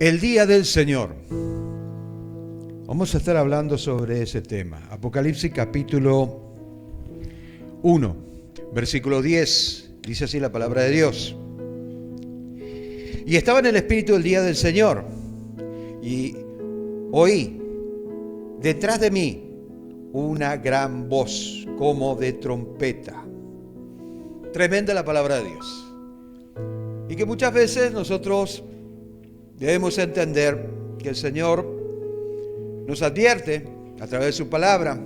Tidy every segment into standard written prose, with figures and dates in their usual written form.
El día del Señor. Vamos a estar hablando sobre ese tema. Apocalipsis capítulo 1, versículo 10. Dice así la palabra de Dios. Y estaba en el Espíritu el día del Señor, y oí detrás de mí una gran voz como de trompeta. Tremenda la palabra de Dios. Y que muchas veces nosotros debemos entender que el Señor nos advierte a través de su palabra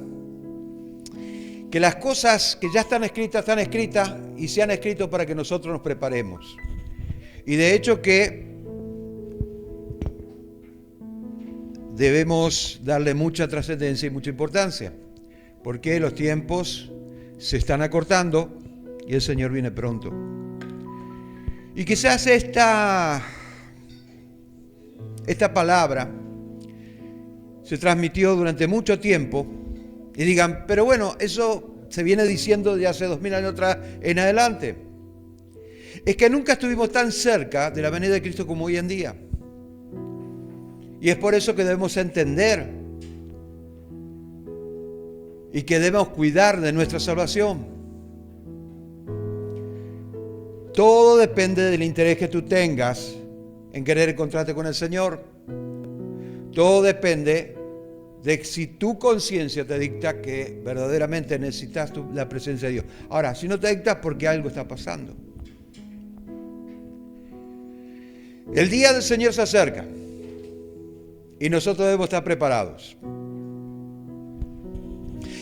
que las cosas que ya están escritas y se han escrito para que nosotros nos preparemos. Y de hecho que debemos darle mucha trascendencia y mucha importancia, porque los tiempos se están acortando y el Señor viene pronto. Y quizás esta palabra se transmitió durante mucho tiempo y digan, pero bueno, eso se viene diciendo de hace 2000 años atrás en adelante. Es que nunca estuvimos tan cerca de la venida de Cristo como hoy en día. Y es por eso que debemos entender y que debemos cuidar de nuestra salvación. Todo depende del interés que tú tengas en querer encontrarte con el Señor. Todo depende de si tu conciencia te dicta que verdaderamente necesitas la presencia de Dios. Ahora, si no te dictas, porque algo está pasando. El día del Señor se acerca y nosotros debemos estar preparados.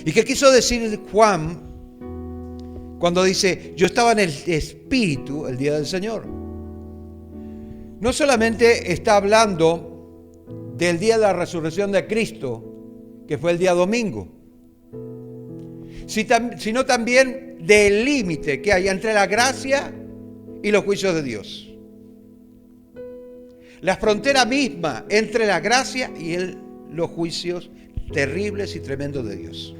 ¿Y qué quiso decir Juan cuando dice, yo estaba en el Espíritu el día del Señor? No solamente está hablando del día de la resurrección de Cristo, que fue el día domingo, sino también del límite que hay entre la gracia y los juicios de Dios. La frontera misma entre la gracia y los juicios terribles y tremendos de Dios.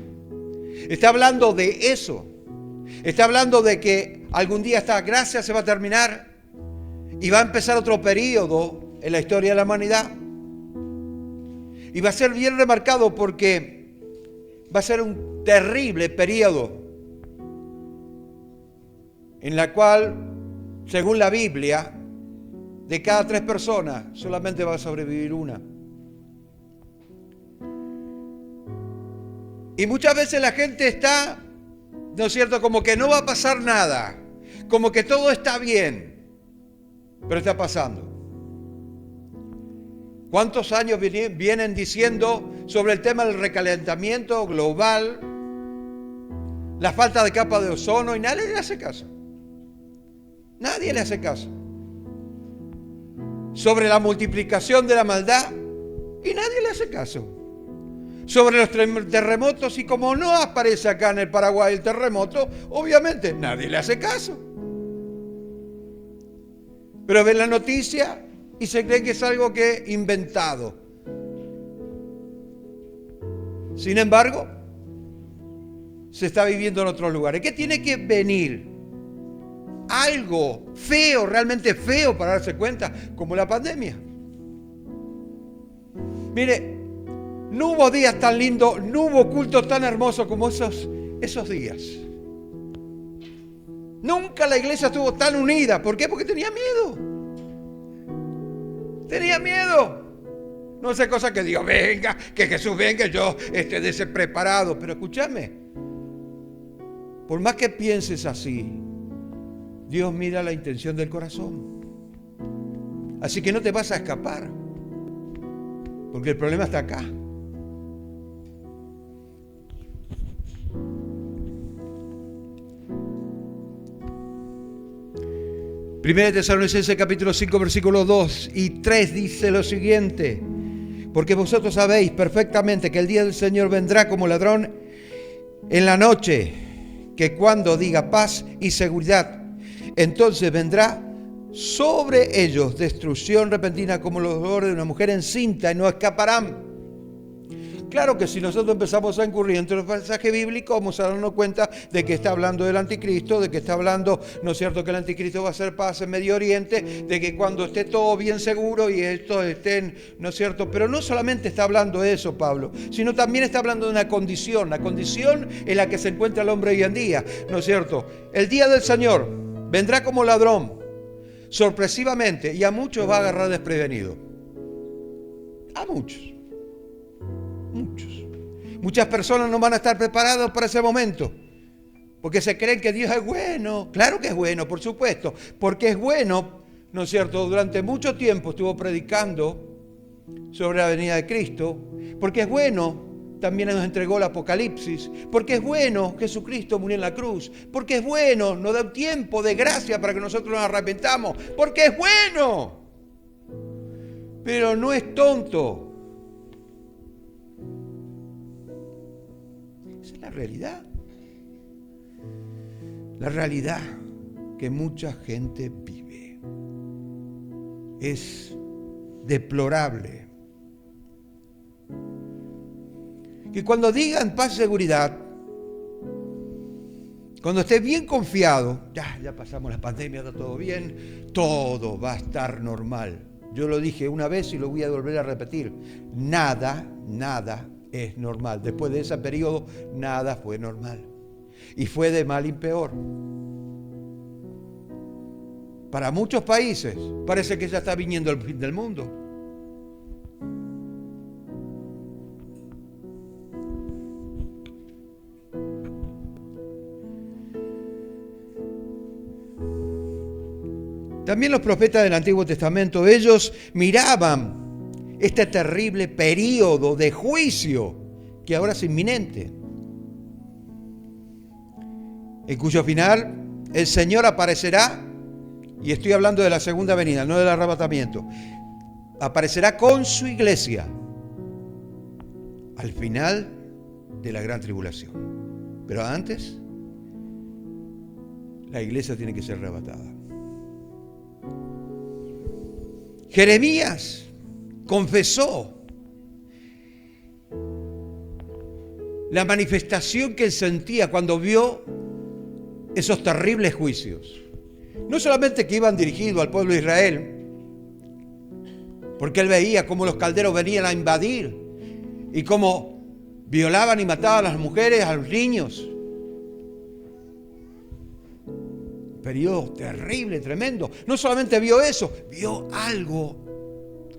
Está hablando de eso. Está hablando de que algún día esta gracia se va a terminar y va a empezar otro periodo en la historia de la humanidad. Y va a ser bien remarcado porque va a ser un terrible periodo en la cual, según la Biblia, de cada 3 personas solamente va a sobrevivir una. Y muchas veces la gente está, ¿no es cierto?, como que no va a pasar nada, como que todo está bien, pero está pasando. ¿Cuántos años vienen diciendo sobre el tema del recalentamiento global, la falta de capa de ozono, y nadie le hace caso? Nadie le hace caso. Sobre la multiplicación de la maldad, y nadie le hace caso. Sobre los terremotos, y como no aparece acá en el Paraguay el terremoto, obviamente nadie le hace caso. Pero ven la noticia y se cree que es algo que inventado. Sin embargo, se está viviendo en otros lugares. ¿Qué tiene que venir? Algo feo, realmente feo, para darse cuenta, como la pandemia. Mire, no hubo días tan lindos, no hubo cultos tan hermosos como esos días. Nunca la iglesia estuvo tan unida. ¿Por qué? Porque tenía miedo. Tenía miedo. No es cosa que Dios venga, que Jesús venga, yo esté despreparado. Pero escúchame, por más que pienses así, Dios mira la intención del corazón. Así que no te vas a escapar, porque el problema está acá. Primera de Tesalonicenses capítulo 5 versículos 2 y 3 dice lo siguiente: porque vosotros sabéis perfectamente que el día del Señor vendrá como ladrón en la noche, que cuando diga paz y seguridad, entonces vendrá sobre ellos destrucción repentina como los dolores de una mujer encinta, y no escaparán. Claro que si nosotros empezamos a incurrir entre los pasajes bíblicos, vamos a darnos cuenta de que está hablando del anticristo, de que está hablando, ¿no es cierto?, que el anticristo va a hacer paz en Medio Oriente, de que cuando esté todo bien seguro y estos estén, ¿no es cierto? Pero no solamente está hablando de eso, Pablo, sino también está hablando de una condición, la condición en la que se encuentra el hombre hoy en día, ¿no es cierto? El día del Señor vendrá como ladrón, sorpresivamente, y a muchos va a agarrar desprevenido. A muchos. Muchas personas no van a estar preparados para ese momento, porque se creen que Dios es bueno. Claro que es bueno, por supuesto, porque es bueno, ¿no es cierto? Durante mucho tiempo estuvo predicando sobre la venida de Cristo, porque es bueno, también nos entregó el Apocalipsis, porque es bueno, Jesucristo murió en la cruz, porque es bueno, nos da un tiempo de gracia para que nosotros nos arrepentamos, porque es bueno, pero no es tonto. Esa es la realidad. La realidad que mucha gente vive es deplorable. Que cuando digan paz y seguridad, cuando estés bien confiado, ya pasamos la pandemia, está todo bien, todo va a estar normal. Yo lo dije una vez y lo voy a volver a repetir. Nada es normal. Después de ese periodo, nada fue normal. Y fue de mal en peor. Para muchos países parece que ya está viniendo el fin del mundo. También los profetas del Antiguo Testamento, ellos miraban este terrible periodo de juicio que ahora es inminente, en cuyo final el Señor aparecerá, y estoy hablando de la segunda venida, no del arrebatamiento, aparecerá con su iglesia al final de la gran tribulación. Pero antes, la iglesia tiene que ser arrebatada. Jeremías confesó la manifestación que él sentía cuando vio esos terribles juicios. No solamente que iban dirigidos al pueblo de Israel, porque él veía cómo los calderos venían a invadir y cómo violaban y mataban a las mujeres, a los niños. Periodo terrible, tremendo. No solamente vio eso, vio algo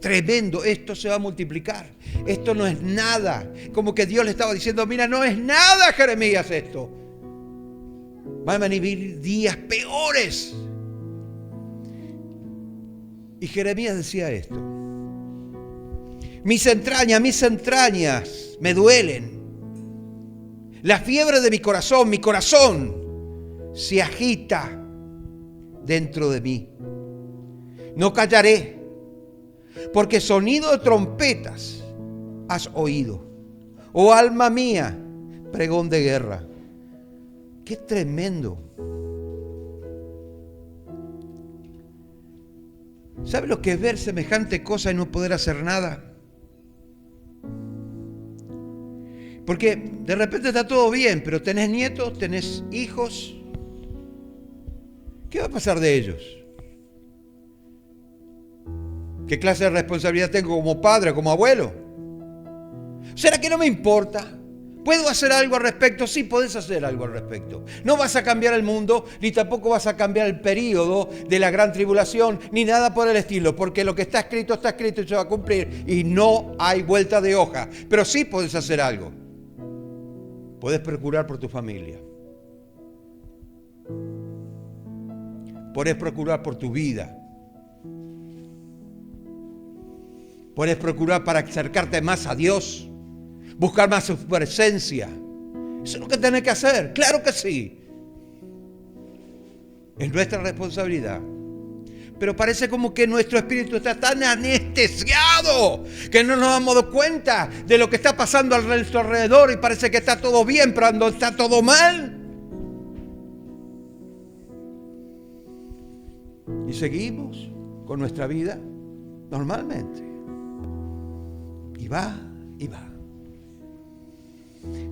tremendo. Esto se va a multiplicar. Esto no es nada. Como que Dios le estaba diciendo, mira, no es nada, Jeremías, esto. Van a venir días peores. Y Jeremías decía esto: mis entrañas me duelen. La fiebre de mi corazón se agita dentro de mí. No callaré, porque sonido de trompetas has oído. Oh alma mía, pregón de guerra. ¡Qué tremendo! ¿Sabe lo que es ver semejante cosa y no poder hacer nada? Porque de repente está todo bien, pero tenés nietos, tenés hijos. ¿Qué va a pasar de ellos? ¿Qué clase de responsabilidad tengo como padre, como abuelo? ¿Será que no me importa? ¿Puedo hacer algo al respecto? Sí, podés hacer algo al respecto. No vas a cambiar el mundo, ni tampoco vas a cambiar el período de la gran tribulación, ni nada por el estilo, porque lo que está escrito y se va a cumplir, y no hay vuelta de hoja. Pero sí podés hacer algo. Podés procurar por tu familia. Podés procurar por tu vida. Podés procurar para acercarte más a Dios. Buscar más su presencia. Eso es lo que tenés que hacer. Claro que sí. Es nuestra responsabilidad. Pero parece como que nuestro espíritu está tan anestesiado que no nos damos cuenta de lo que está pasando a nuestro alrededor y parece que está todo bien, pero cuando está todo mal. Y seguimos con nuestra vida normalmente. Y va, y va.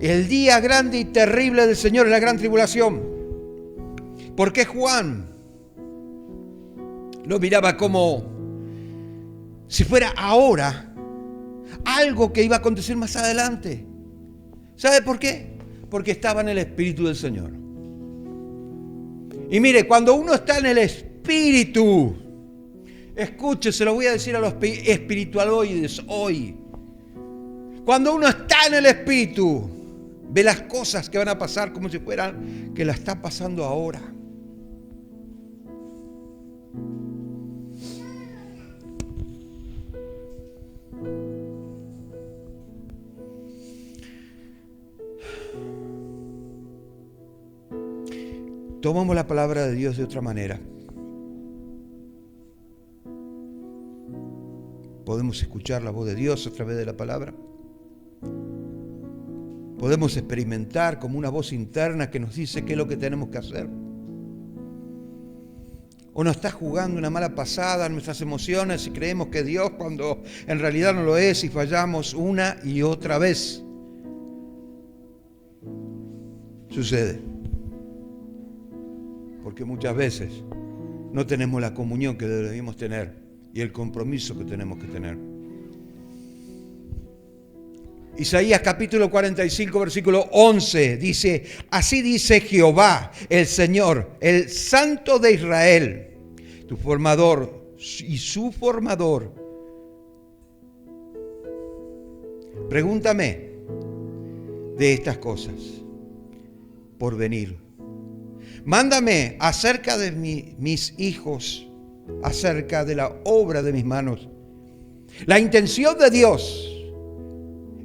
el día grande y terrible del Señor en la gran tribulación. Porque Juan lo miraba como si fuera ahora algo que iba a acontecer más adelante. ¿Sabe por qué? Porque estaba en el Espíritu del Señor. Y mire, cuando uno está en el Espíritu, escuche, se lo voy a decir a los espiritualoides hoy. Cuando uno está en el Espíritu, ve las cosas que van a pasar como si fueran que la está pasando ahora. Tomamos la palabra de Dios de otra manera. Podemos escuchar la voz de Dios a través de la palabra. Podemos experimentar como una voz interna que nos dice qué es lo que tenemos que hacer. O nos está jugando una mala pasada en nuestras emociones y creemos que Dios cuando en realidad no lo es y fallamos una y otra vez. Sucede. Porque muchas veces no tenemos la comunión que debemos tener y el compromiso que tenemos que tener. Isaías capítulo 45, versículo 11 dice: así dice Jehová, el Señor, el Santo de Israel, tu formador y su formador. Pregúntame de estas cosas por venir. Mándame acerca de mis hijos, acerca de la obra de mis manos. La intención de Dios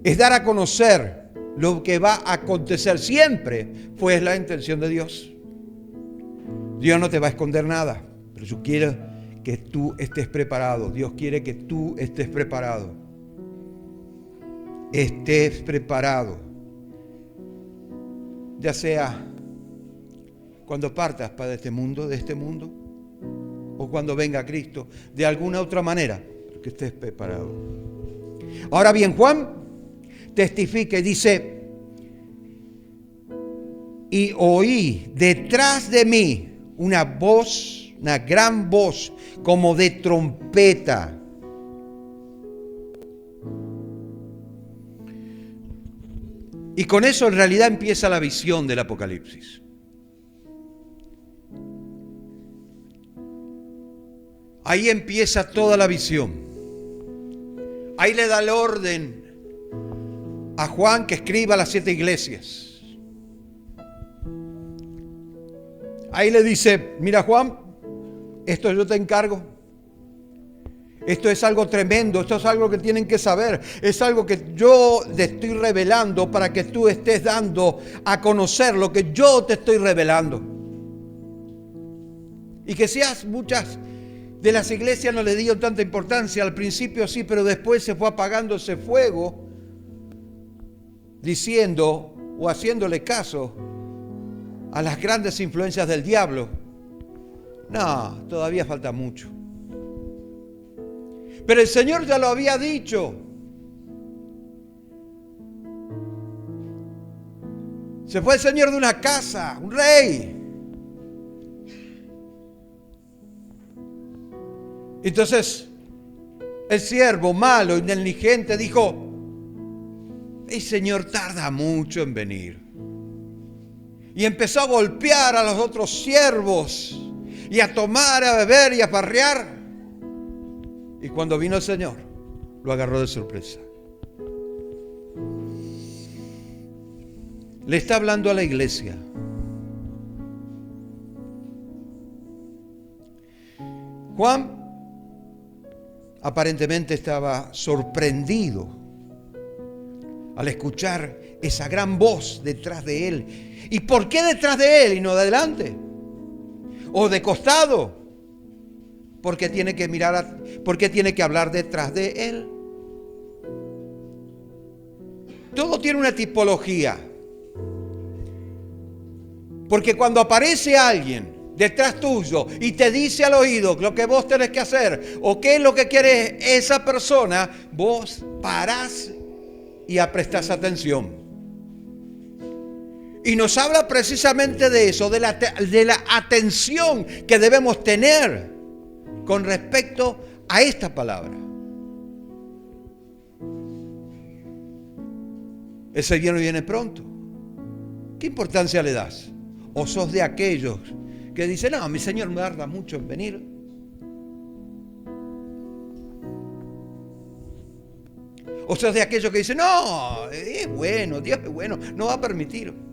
es dar a conocer lo que va a acontecer. Siempre fue la intención de Dios. Dios no te va a esconder nada, pero Dios quiere que tú estés preparado. Dios quiere que tú estés preparado. Estés preparado. Ya sea cuando partas para de este mundo, o cuando venga Cristo, de alguna otra manera, que estés preparado. Ahora bien, Juan testifica y dice: y oí detrás de mí una voz, una gran voz, como de trompeta. Y con eso en realidad empieza la visión del Apocalipsis. Ahí empieza toda la visión. Ahí le da el orden a Juan que escriba las 7 iglesias. Ahí le dice: mira, Juan, esto yo te encargo. Esto es algo tremendo, esto es algo que tienen que saber. Es algo que yo te estoy revelando para que tú estés dando a conocer lo que yo te estoy revelando. Y que seas muchas de las iglesias no le dieron tanta importancia. Al principio sí, pero después se fue apagando ese fuego, diciendo o haciéndole caso a las grandes influencias del diablo. No, todavía falta mucho. Pero el Señor ya lo había dicho. Se fue el Señor de una casa, un rey. Entonces, el siervo malo y negligente dijo: el Señor tarda mucho en venir. Y empezó a golpear a los otros siervos y a tomar, a beber y a farrear. Y cuando vino el Señor, lo agarró de sorpresa. Le está hablando a la iglesia. Juan aparentemente estaba sorprendido al escuchar esa gran voz detrás de él. ¿Y por qué detrás de él y no de adelante? ¿O de costado? ¿Por qué tiene que por qué tiene que hablar detrás de él? Todo tiene una tipología. Porque cuando aparece alguien detrás tuyo y te dice al oído lo que vos tenés que hacer o qué es lo que quiere esa persona, vos parás y prestás atención. Y nos habla precisamente de eso, de la atención que debemos tener con respecto a esta palabra. El Señor viene pronto. ¿Qué importancia le das? ¿O sos de aquellos que dicen, no, mi Señor me tarda mucho en venir? ¿O sos de aquellos que dicen, no, es bueno, Dios es bueno, no va a permitir?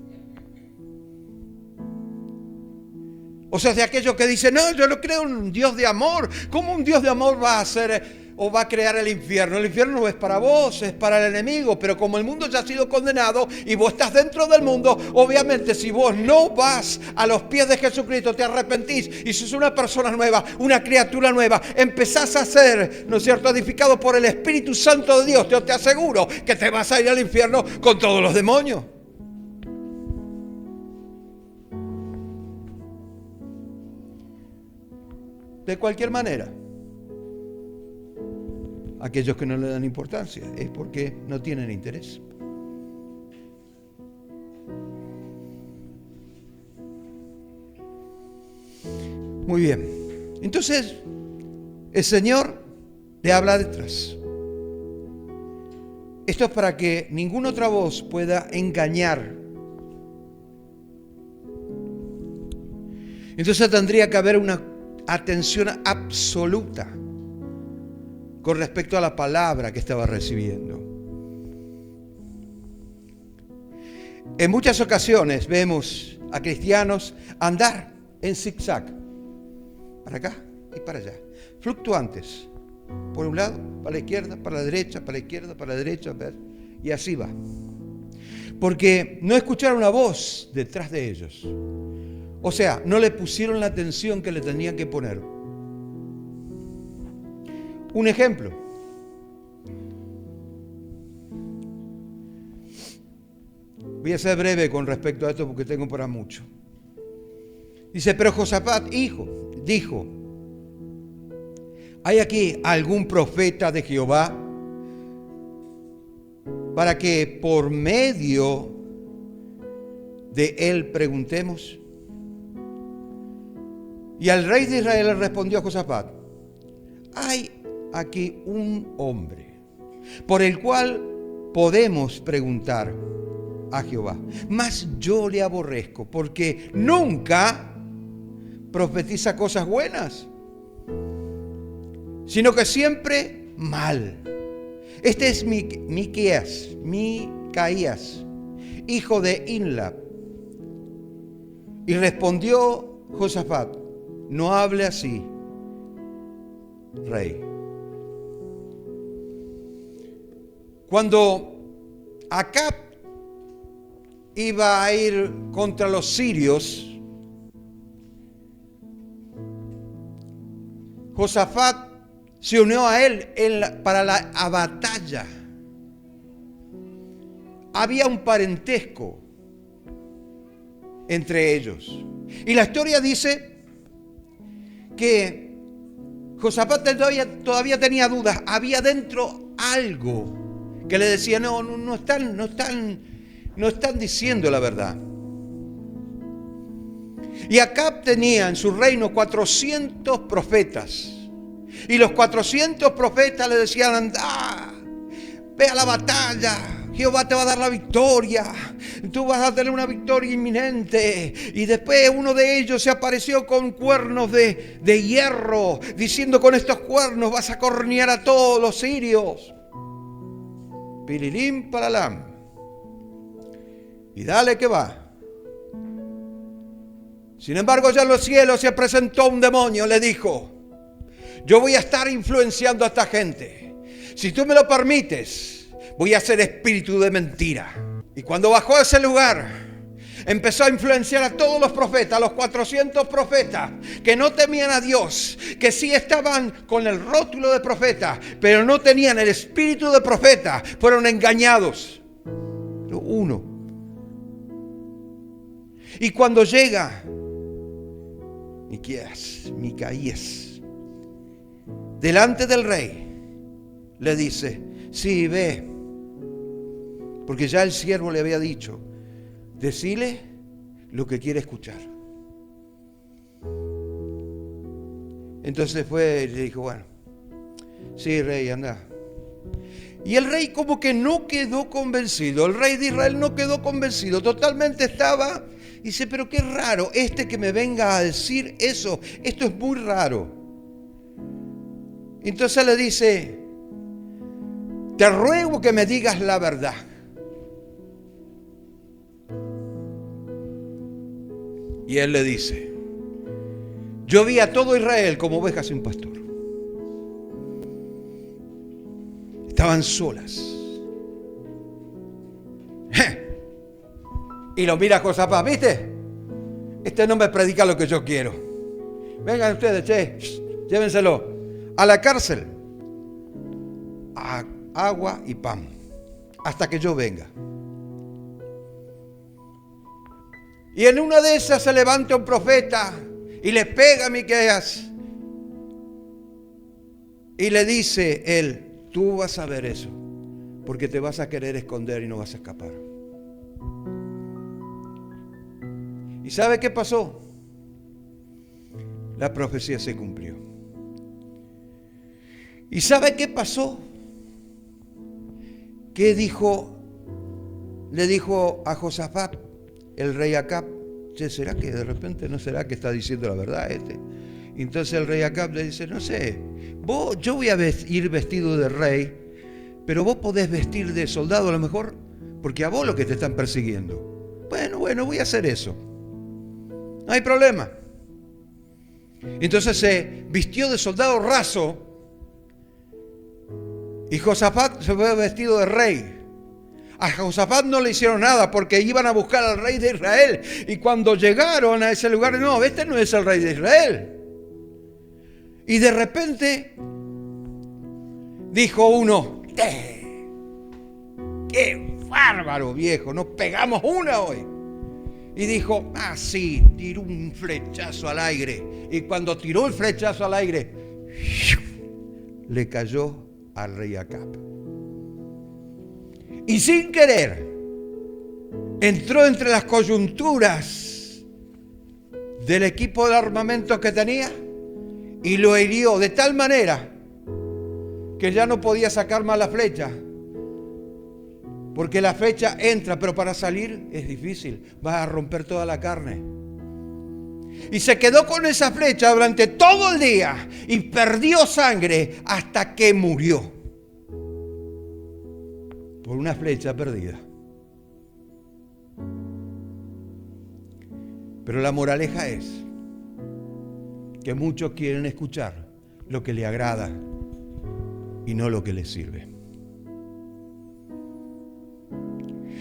¿O sos de aquellos que dicen, no, yo no creo en un Dios de amor? ¿Cómo un Dios de amor va a hacer o va a crear el infierno? El infierno no es para vos, es para el enemigo. Pero como el mundo ya ha sido condenado y vos estás dentro del mundo, obviamente si vos no vas a los pies de Jesucristo, te arrepentís y sos una persona nueva, una criatura nueva, empezás a ser, ¿no es cierto?, edificado por el Espíritu Santo de Dios, yo te aseguro que te vas a ir al infierno con todos los demonios. De cualquier manera, aquellos que no le dan importancia es porque no tienen interés. Muy bien. Entonces, el Señor le habla detrás. Esto es para que ninguna otra voz pueda engañar. Entonces tendría que haber una atención absoluta con respecto a la palabra que estaba recibiendo. En muchas ocasiones vemos a cristianos andar en zigzag, para acá y para allá, fluctuantes, por un lado, para la izquierda, para la derecha, para la izquierda, para la derecha, y así va. Porque no escucharon una voz detrás de ellos. O sea, no le pusieron la atención que le tenían que poner. Un ejemplo. Voy a ser breve con respecto a esto porque tengo para mucho. Dice, pero Josafat, hijo, dijo, ¿hay aquí algún profeta de Jehová para que por medio de él preguntemos? Y al rey de Israel le respondió a Josafat, hay aquí un hombre por el cual podemos preguntar a Jehová, mas yo le aborrezco porque nunca profetiza cosas buenas, sino que siempre mal. Este es Micaías, hijo de Inlab. Y respondió Josafat, no hable así, rey. Cuando Acab iba a ir contra los sirios, Josafat se unió a él para la batalla. Había un parentesco entre ellos. Y la historia dice que Josafat todavía tenía dudas. Había dentro algo que le decía, no están diciendo la verdad. Y Acab tenía en su reino 400 profetas. Y los 400 profetas le decían, anda, ve a la batalla, Jehová te va a dar la victoria, tú vas a tener una victoria inminente. Y después uno de ellos se apareció con cuernos de hierro, diciendo, con estos cuernos vas a cornear a todos los sirios. Pirilim paralam. Y dale que va. Sin embargo, ya en los cielos se presentó un demonio, le dijo, yo voy a estar influenciando a esta gente. Si tú me lo permites, voy a ser espíritu de mentira. Y cuando bajó a ese lugar, empezó a influenciar a todos los profetas, a los 400 profetas, que no temían a Dios, que sí estaban con el rótulo de profeta, pero no tenían el espíritu de profeta, fueron engañados. Uno. Y cuando llega Micaías delante del rey, le dice, sí, ve, porque ya el siervo le había dicho, decile lo que quiere escuchar. Entonces fue y le dijo, bueno, sí, rey, anda. Y el rey como que no quedó convencido, el rey de Israel no quedó convencido, totalmente estaba, dice, pero qué raro, que me venga a decir eso, esto es muy raro. Entonces le dice, te ruego que me digas la verdad. Y él le dice, yo vi a todo Israel como ovejas sin pastor. Estaban solas. Y lo mira Josafat, ¿viste? Este no me predica lo que yo quiero. Vengan ustedes, llévenselo a la cárcel. A agua y pan. Hasta que yo venga. Y en una de esas se levanta un profeta y le pega a Miqueas. Y le dice él, tú vas a ver eso, porque te vas a querer esconder y no vas a escapar. ¿Y sabe qué pasó? La profecía se cumplió. ¿Y sabe qué pasó? ¿Qué dijo? Le dijo a Josafat, el rey Acab, ¿será que de repente no será que está diciendo la verdad este? Entonces el rey Acab le dice, no sé, yo voy a ir vestido de rey, pero vos podés vestir de soldado a lo mejor, porque a vos lo que te están persiguiendo. Bueno, voy a hacer eso. No hay problema. Entonces se vistió de soldado raso y Josafat se fue vestido de rey. A Josafat no le hicieron nada porque iban a buscar al rey de Israel. Y cuando llegaron a ese lugar, no, este no es el rey de Israel. Y de repente dijo uno, ¡qué bárbaro viejo! Nos pegamos una hoy. Y dijo, sí, tiró un flechazo al aire. Y cuando tiró el flechazo al aire, le cayó al rey Acab. Y sin querer, entró entre las coyunturas del equipo de armamento que tenía y lo hirió de tal manera que ya no podía sacar más la flecha. Porque la flecha entra, pero para salir es difícil. Va a romper toda la carne. Y se quedó con esa flecha durante todo el día y perdió sangre hasta que murió. Por una flecha perdida. Pero la moraleja es que muchos quieren escuchar lo que le agrada y no lo que les sirve.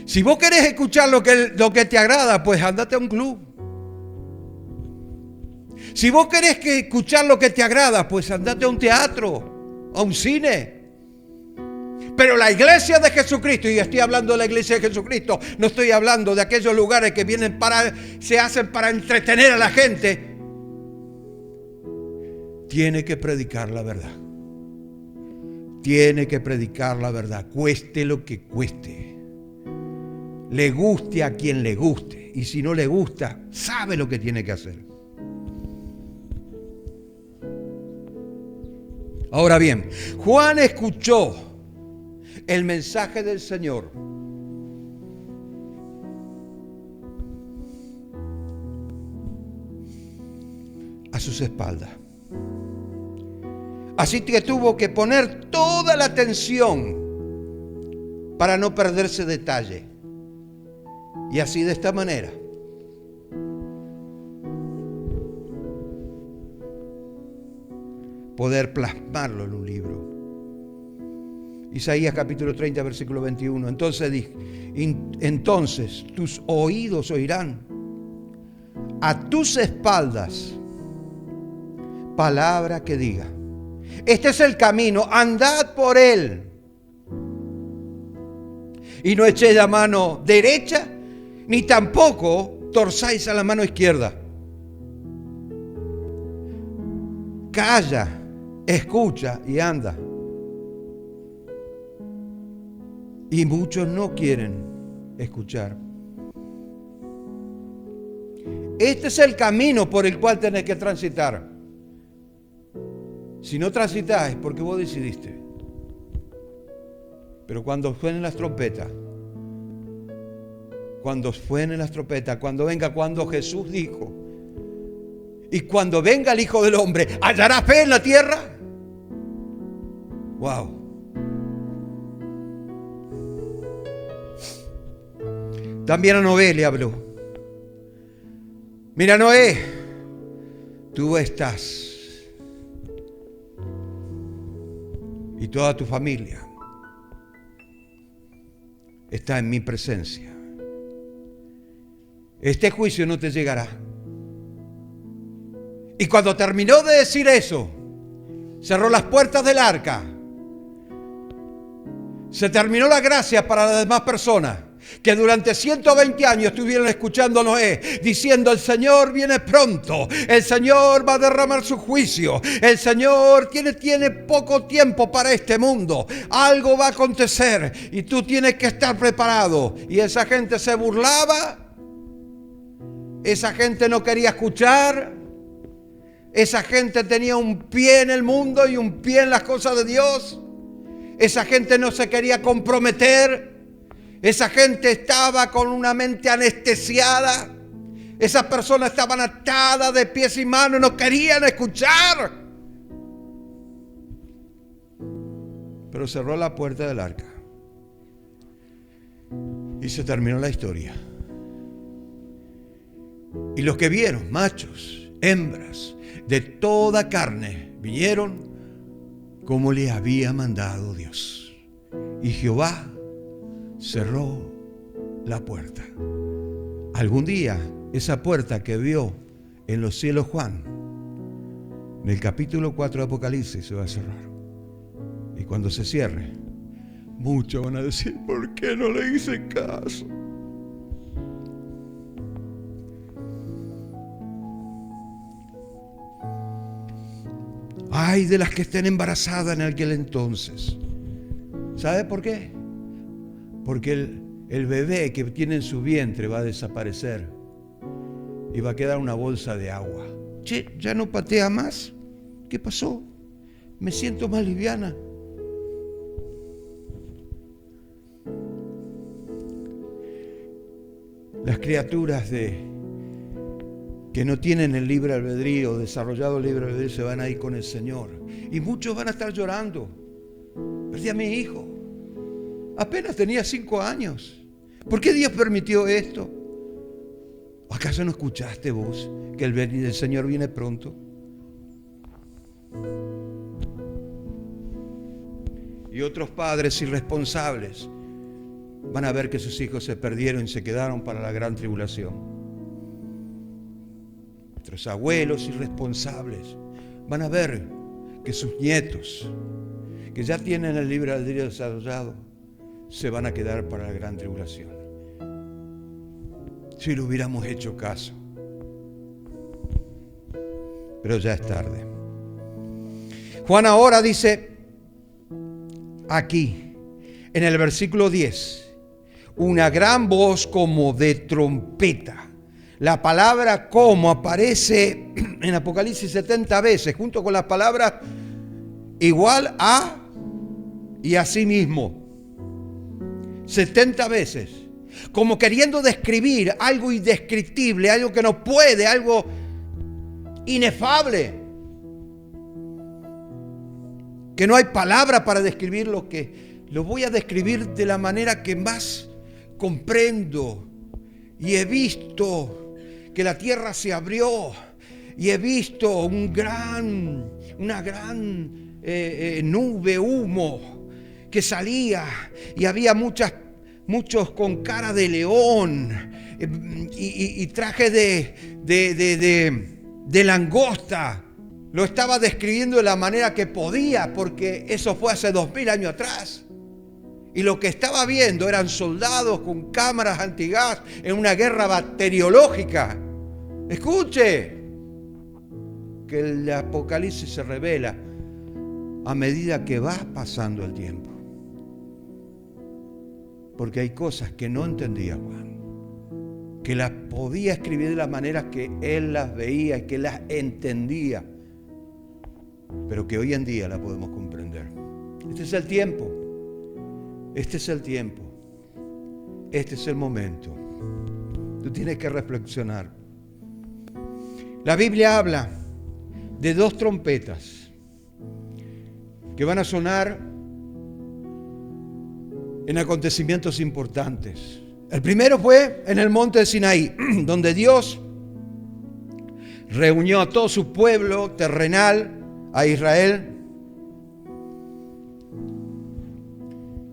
Si vos querés escuchar lo que te agrada, pues andate a un club. Si vos querés escuchar lo que te agrada, pues andate a un teatro, a un cine. Pero la iglesia de Jesucristo, y estoy hablando de la iglesia de Jesucristo, no estoy hablando de aquellos lugares que se hacen para entretener a la gente, tiene que predicar la verdad. Tiene que predicar la verdad, cueste lo que cueste. Le guste a quien le guste. Y si no le gusta, sabe lo que tiene que hacer. Ahora bien, Juan escuchó el mensaje del Señor. A sus espaldas. Así que tuvo que poner toda la atención para no perderse detalle. Y así de esta manera poder plasmarlo en un libro. Isaías capítulo 30 versículo 21. Entonces tus oídos oirán a tus espaldas palabra que diga: este es el camino, andad por él. Y no echéis la mano derecha, ni tampoco torzáis a la mano izquierda. Calla, escucha y anda. Y muchos no quieren escuchar Este es el camino por el cual tenés que transitar. Si no transitas es porque vos decidiste. Pero cuando suenen las trompetas, cuando venga, cuando Jesús dijo, y cuando venga el Hijo del Hombre, ¿hallará fe en la tierra? Wow. También a Noé le habló. Mira, Noé, tú estás y toda tu familia está en mi presencia. Este juicio no te llegará. Y cuando terminó de decir eso, cerró las puertas del arca. Se terminó la gracia para las demás personas que durante 120 años estuvieron escuchando a Noé diciendo: el Señor viene pronto, el Señor va a derramar su juicio, el Señor tiene poco tiempo para este mundo, algo va a acontecer y tú tienes que estar preparado. Y esa gente se burlaba, esa gente no quería escuchar, esa gente tenía un pie en el mundo y un pie en las cosas de Dios, esa gente no se quería comprometer. Esa gente estaba con una mente anestesiada. Esas personas estaban atadas de pies y manos, no querían escuchar. Pero cerró la puerta del arca y se terminó la historia. Y los que vieron, machos, hembras, de toda carne, vinieron como le había mandado Dios. Y Jehová cerró la puerta. Algún día esa puerta que vio en los cielos Juan, en el capítulo 4 de Apocalipsis, se va a cerrar. Y cuando se cierre, muchos van a decir: ¿por qué no le hice caso? Ay de las que estén embarazadas en aquel entonces. ¿Sabe por qué? Porque el bebé que tiene en su vientre va a desaparecer y va a quedar una bolsa de agua. Che, ¿ya no patea más? ¿Qué pasó? Me siento más liviana. Las criaturas que no tienen el libre albedrío, desarrollado el libre albedrío, se van a ir con el Señor. Y muchos van a estar llorando. Perdí a mi hijo. Apenas tenía 5 años. ¿Por qué Dios permitió esto? ¿Acaso no escuchaste vos que el Señor viene pronto? Y otros padres irresponsables van a ver que sus hijos se perdieron y se quedaron para la gran tribulación. Nuestros abuelos irresponsables van a ver que sus nietos, que ya tienen el libre albedrío desarrollado, se van a quedar para la gran tribulación. Si le hubiéramos hecho caso. Pero ya es tarde. Juan ahora dice aquí, en el versículo 10, una gran voz como de trompeta. La palabra como aparece en Apocalipsis 70 veces, junto con las palabras igual a y asimismo. 70 veces, como queriendo describir algo indescriptible, algo que no puede, algo inefable, que no hay palabra para describir lo que lo voy a describir de la manera que más comprendo. Y he visto que la tierra se abrió y he visto una gran nube, humo que salía, y había muchos con cara de león y traje de langosta. Lo estaba describiendo de la manera que podía, porque eso fue hace 2000 años atrás. Y lo que estaba viendo eran soldados con cámaras antigas en una guerra bacteriológica. Escuche, que el Apocalipsis se revela a medida que va pasando el tiempo. Porque hay cosas que no entendía Juan, que las podía escribir de la manera que él las veía y que las entendía, pero que hoy en día la podemos comprender. Este es el tiempo. Este es el tiempo. Este es el momento. Tú tienes que reflexionar. La Biblia habla de 2 trompetas que van a sonar en acontecimientos importantes. El primero fue en el monte de Sinaí, donde Dios reunió a todo su pueblo terrenal, a Israel,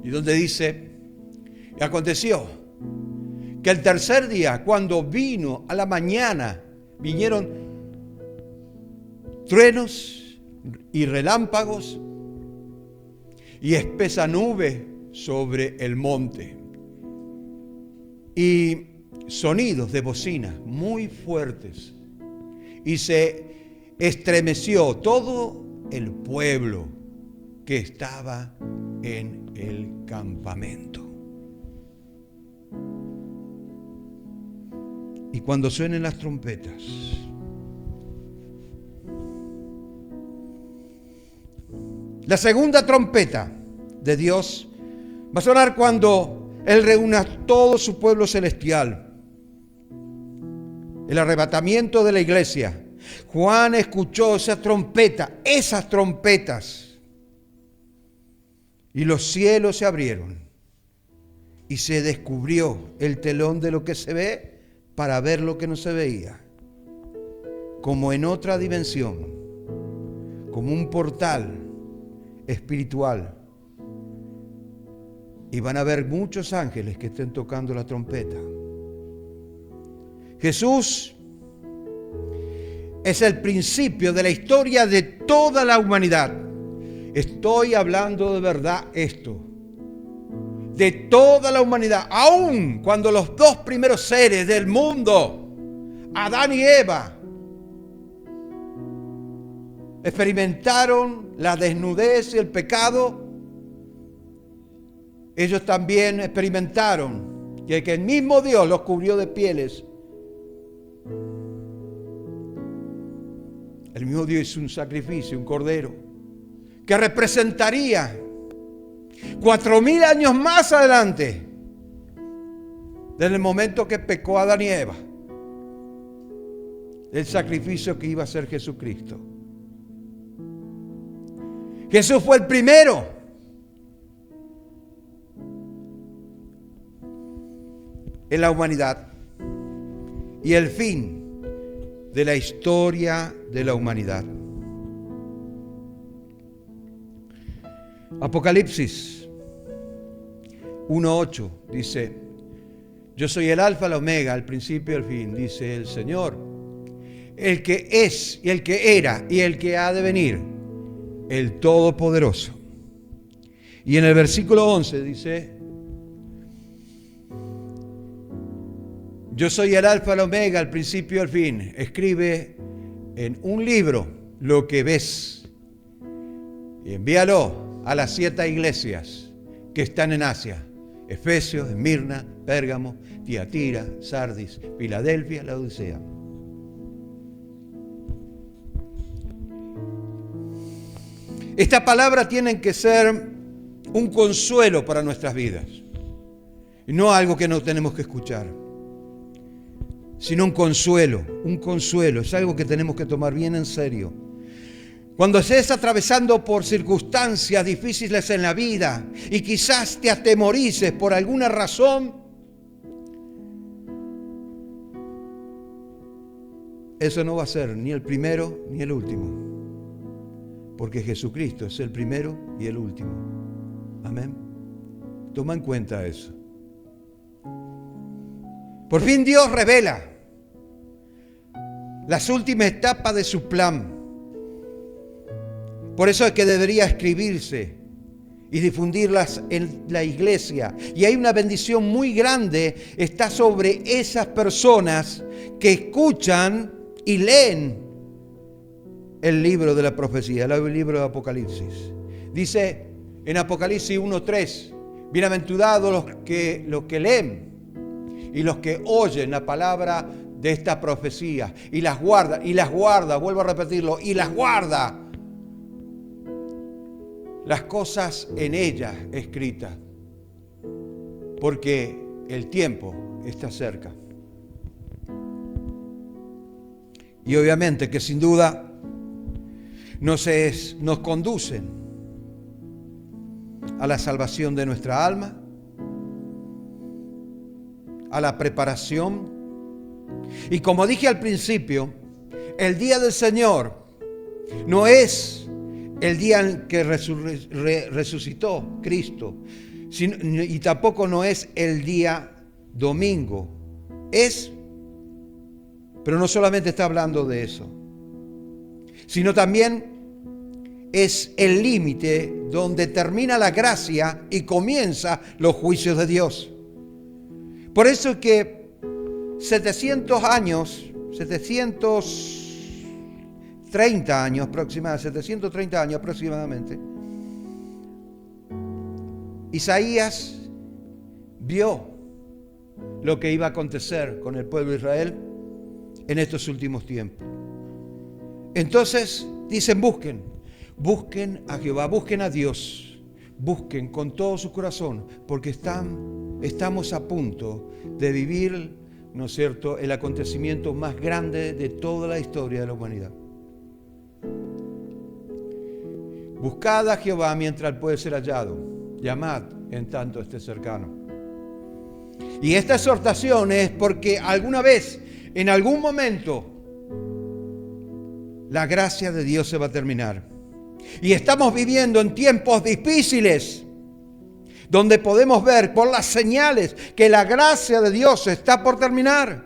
y donde dice, y aconteció que el tercer día, cuando vino a la mañana, vinieron truenos y relámpagos y espesa nube sobre el monte y sonidos de bocina muy fuertes, y se estremeció todo el pueblo que estaba en el campamento. Y cuando suenen las trompetas, la segunda trompeta de Dios va a sonar cuando Él reúne a todo su pueblo celestial. El arrebatamiento de la iglesia. Juan escuchó esas trompetas. Y los cielos se abrieron. Y se descubrió el telón de lo que se ve para ver lo que no se veía. Como en otra dimensión. Como un portal espiritual. Y van a haber muchos ángeles que estén tocando la trompeta. Jesús es el principio de la historia de toda la humanidad. Estoy hablando de verdad esto. De toda la humanidad. Aún cuando los 2 primeros seres del mundo, Adán y Eva, experimentaron la desnudez y el pecado, ellos también experimentaron que el mismo Dios los cubrió de pieles. El mismo Dios hizo un sacrificio, un cordero, que representaría 4,000 años más adelante, desde el momento que pecó Adán y Eva, el sacrificio que iba a hacer Jesucristo. Jesús fue el primero. En la humanidad y el fin de la historia de la humanidad. Apocalipsis 1:8 dice: yo soy el alfa, el omega, el principio y el fin, dice el Señor, el que es y el que era y el que ha de venir, el Todopoderoso. Y en el versículo 11 dice: yo soy el alfa, el omega, el principio y el fin. Escribe en un libro lo que ves y envíalo a las 7 iglesias que están en Asia: Efesios, Esmirna, Pérgamo, Tiatira, Sardis, Filadelfia, Laodicea. Estas palabras tienen que ser un consuelo para nuestras vidas, y no algo que no tenemos que escuchar, sino un consuelo, es algo que tenemos que tomar bien en serio. Cuando estés atravesando por circunstancias difíciles en la vida y quizás te atemorices por alguna razón, eso no va a ser ni el primero ni el último, porque Jesucristo es el primero y el último. Amén. Toma en cuenta eso. Por fin Dios revela las últimas etapas de su plan. Por eso es que debería escribirse y difundirlas en la iglesia. Y hay una bendición muy grande, está sobre esas personas que escuchan y leen el libro de la profecía, el libro de Apocalipsis. Dice en Apocalipsis 1:3, bienaventurados los que leen Y los que oyen la palabra de esta profecía y las guarda, vuelvo a repetirlo, y las guarda, las cosas en ella escritas, porque el tiempo está cerca. Y obviamente que sin duda nos conducen a la salvación de nuestra alma, a la preparación. Y como dije al principio, el día del Señor no es el día en que resucitó Cristo, y tampoco no es el día domingo. Pero no solamente está hablando de eso, sino también es el límite donde termina la gracia y comienza los juicios de Dios. Por eso es que 730 años aproximadamente, Isaías vio lo que iba a acontecer con el pueblo de Israel en estos últimos tiempos. Entonces dicen, busquen a Jehová, busquen a Dios, busquen con todo su corazón, porque estamos a punto de vivir, ¿no es cierto?, el acontecimiento más grande de toda la historia de la humanidad. Buscad a Jehová mientras puede ser hallado, llamad en tanto esté cercano. Y esta exhortación es porque alguna vez, en algún momento, la gracia de Dios se va a terminar. Y estamos viviendo en tiempos difíciles, donde podemos ver por las señales que la gracia de Dios está por terminar.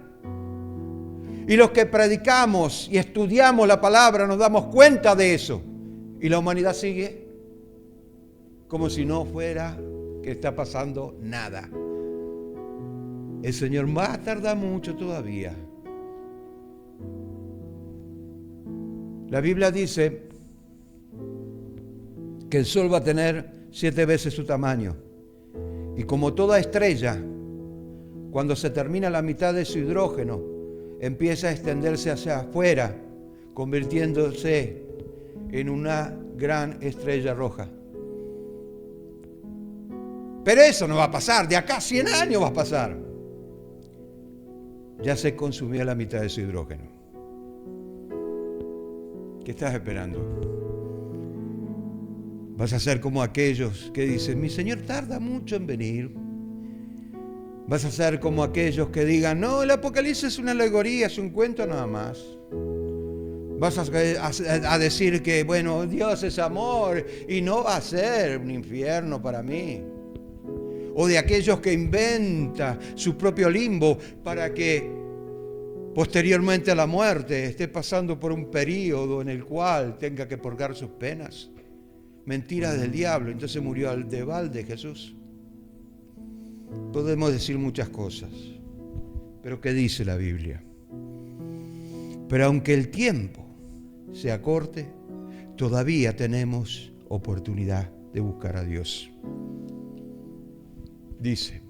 Y los que predicamos y estudiamos la palabra nos damos cuenta de eso. Y la humanidad sigue como si no fuera que está pasando nada. El Señor va a tardar mucho todavía. La Biblia dice que el sol va a tener 7 veces su tamaño. Y como toda estrella, cuando se termina la mitad de su hidrógeno, empieza a extenderse hacia afuera, convirtiéndose en una gran estrella roja. Pero eso no va a pasar, de acá a 100 años va a pasar. Ya se consumió la mitad de su hidrógeno. ¿Qué estás esperando? Vas a ser como aquellos que dicen, mi Señor tarda mucho en venir. Vas a ser como aquellos que digan, no, el Apocalipsis es una alegoría, es un cuento nada más. Vas a decir que, bueno, Dios es amor y no va a ser un infierno para mí. O de aquellos que inventan su propio limbo para que posteriormente a la muerte esté pasando por un periodo en el cual tenga que purgar sus penas. Mentiras del diablo. Entonces murió al de balde Jesús. Podemos decir muchas cosas, pero ¿qué dice la Biblia? Pero aunque el tiempo sea corto, todavía tenemos oportunidad de buscar a Dios. Dice,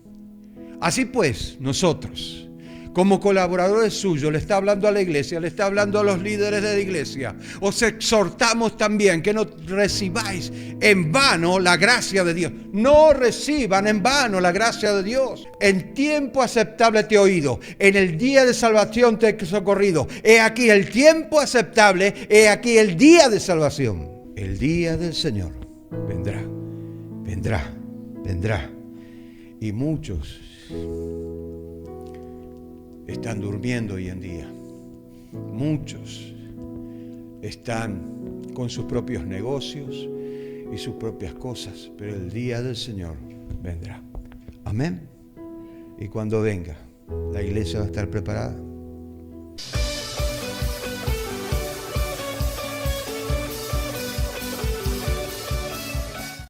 así pues, nosotros, como colaboradores suyos, le está hablando a la iglesia, le está hablando a los líderes de la iglesia, os exhortamos también que no recibáis en vano la gracia de Dios. No reciban en vano la gracia de Dios. En tiempo aceptable te he oído, en el día de salvación te he socorrido. He aquí el tiempo aceptable, he aquí el día de salvación. El día del Señor vendrá, vendrá, vendrá. Y muchos están durmiendo hoy en día. Muchos están con sus propios negocios y sus propias cosas, pero el día del Señor vendrá. Amén. Y cuando venga, la iglesia va a estar preparada.